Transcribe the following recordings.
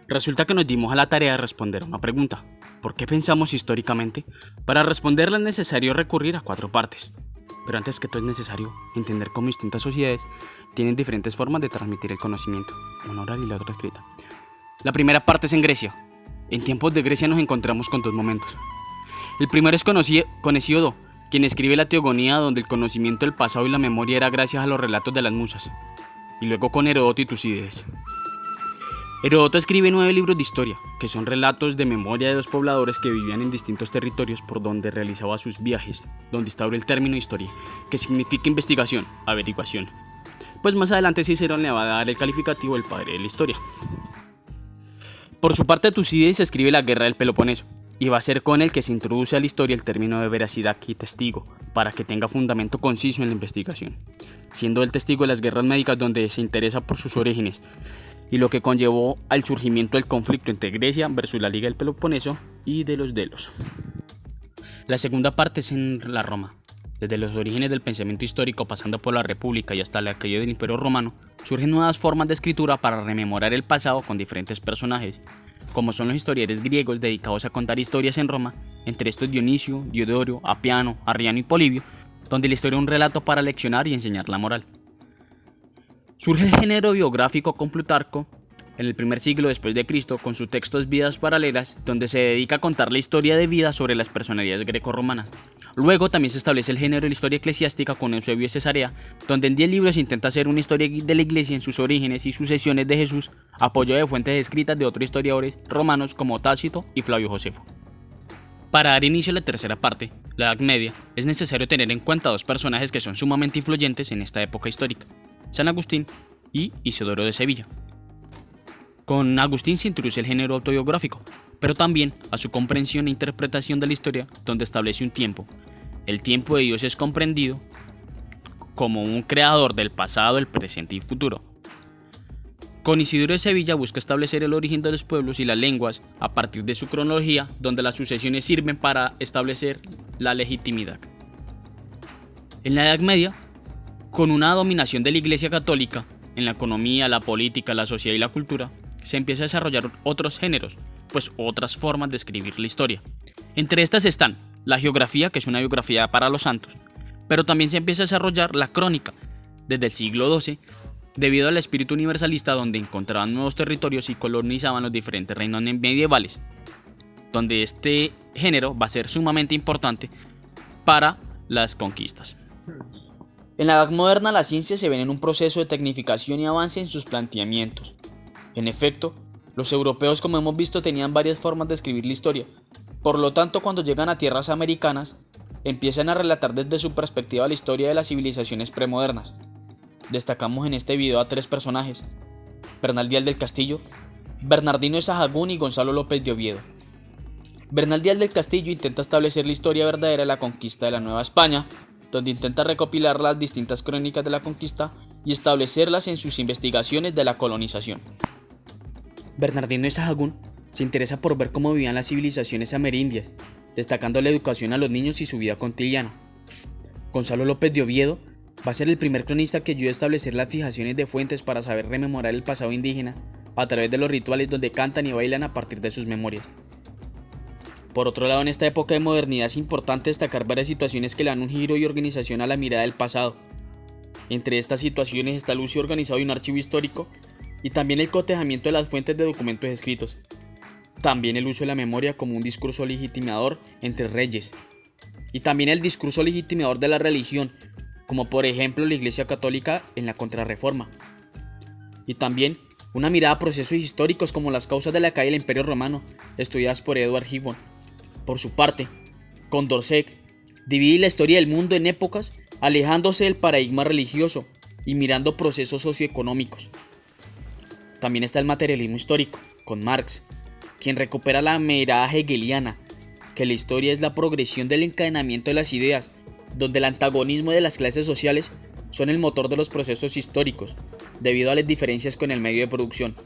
Resulta que nos dimos a la tarea de responder a una pregunta. ¿Por qué pensamos históricamente? Para responderla es necesario recurrir a 4 partes. Pero antes que todo es necesario entender cómo distintas sociedades tienen diferentes formas de transmitir el conocimiento, una oral y la otra escrita. La primera parte es en Grecia. En tiempos de Grecia nos encontramos con 2 momentos. El primero es con Hesíodo, quien escribe la Teogonía, donde el conocimiento del pasado y la memoria era gracias a los relatos de las musas. Y luego con Heródoto y Tucídides. Heródoto escribe 9 libros de historia, que son relatos de memoria de 2 pobladores que vivían en distintos territorios por donde realizaba sus viajes, donde instauró el término historia, que significa investigación, averiguación. Pues más adelante Cicerón le va a dar el calificativo del padre de la historia. Por su parte, Tucídides escribe la Guerra del Peloponeso, y va a ser con el que se introduce a la historia el término de veracidad y testigo, para que tenga fundamento conciso en la investigación, siendo el testigo de las guerras médicas donde se interesa por sus orígenes, y lo que conllevó al surgimiento del conflicto entre Grecia versus la Liga del Peloponeso y de los Delos. La segunda parte es en la Roma. Desde los orígenes del pensamiento histórico, pasando por la República y hasta la caída del Imperio Romano, surgen nuevas formas de escritura para rememorar el pasado con diferentes personajes, como son los historiadores griegos dedicados a contar historias en Roma, entre estos Dionisio, Diodoro, Apiano, Arriano y Polibio, donde la historia es un relato para leccionar y enseñar la moral. Surge el género biográfico con Plutarco en el primer siglo después de Cristo con sus textos Vidas Paralelas, donde se dedica a contar la historia de vida sobre las personalidades greco-romanas. Luego también se establece el género de la historia eclesiástica con Eusebio de Cesarea, donde en 10 libros intenta hacer una historia de la iglesia en sus orígenes y sucesiones de Jesús, apoyado de fuentes escritas de otros historiadores romanos como Tácito y Flavio Josefo. Para dar inicio a la tercera parte, la Edad Media, es necesario tener en cuenta 2 personajes que son sumamente influyentes en esta época histórica: San Agustín y Isidoro de Sevilla. Con Agustín se introduce el género autobiográfico, pero también a su comprensión e interpretación de la historia, donde establece un tiempo. El tiempo de Dios es comprendido como un creador del pasado, el presente y futuro. Con Isidoro de Sevilla busca establecer el origen de los pueblos y las lenguas a partir de su cronología, donde las sucesiones sirven para establecer la legitimidad. En la Edad Media, con una dominación de la Iglesia Católica en la economía, la política, la sociedad y la cultura, se empieza a desarrollar otros géneros, pues otras formas de escribir la historia. Entre estas están la geografía, que es una biografía para los santos, pero también se empieza a desarrollar la crónica desde el siglo XII, debido al espíritu universalista, donde encontraban nuevos territorios y colonizaban los diferentes reinos medievales, donde este género va a ser sumamente importante para las conquistas. En la Edad Moderna, la ciencia se ve en un proceso de tecnificación y avance en sus planteamientos. En efecto, los europeos, como hemos visto, tenían varias formas de escribir la historia. Por lo tanto, cuando llegan a tierras americanas, empiezan a relatar desde su perspectiva la historia de las civilizaciones premodernas. Destacamos en este video a 3 personajes: Bernal Díaz del Castillo, Bernardino de Sahagún y Gonzalo López de Oviedo. Bernal Díaz del Castillo intenta establecer la historia verdadera de la conquista de la Nueva España, donde intenta recopilar las distintas crónicas de la conquista y establecerlas en sus investigaciones de la colonización. Bernardino de Sahagún se interesa por ver cómo vivían las civilizaciones amerindias, destacando la educación a los niños y su vida cotidiana. Gonzalo López de Oviedo va a ser el primer cronista que ayuda a establecer las fijaciones de fuentes para saber rememorar el pasado indígena a través de los rituales donde cantan y bailan a partir de sus memorias. Por otro lado, en esta época de modernidad es importante destacar varias situaciones que le dan un giro y organización a la mirada del pasado. Entre estas situaciones está el uso organizado de un archivo histórico y también el cotejamiento de las fuentes de documentos escritos. También el uso de la memoria como un discurso legitimador entre reyes. Y también el discurso legitimador de la religión, como por ejemplo la Iglesia Católica en la Contrarreforma. Y también una mirada a procesos históricos como las causas de la caída del Imperio Romano, estudiadas por Edward Gibbon. Por su parte, Condorcet divide la historia del mundo en épocas, alejándose del paradigma religioso y mirando procesos socioeconómicos. También está el materialismo histórico, con Marx, quien recupera la mirada hegeliana, que la historia es la progresión del encadenamiento de las ideas, donde el antagonismo de las clases sociales son el motor de los procesos históricos, debido a las diferencias con el medio de producción.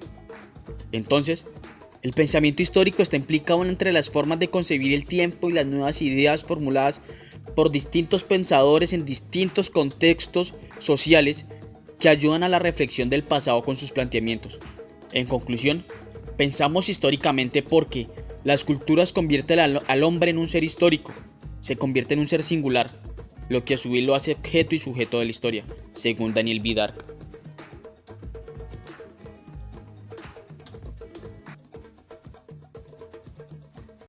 Entonces, el pensamiento histórico está implicado entre las formas de concebir el tiempo y las nuevas ideas formuladas por distintos pensadores en distintos contextos sociales que ayudan a la reflexión del pasado con sus planteamientos. En conclusión, Pensamos históricamente porque las culturas convierten al hombre en un ser histórico, se convierte en un ser singular, lo que a su vez lo hace objeto y sujeto de la historia, según Daniel Vidar.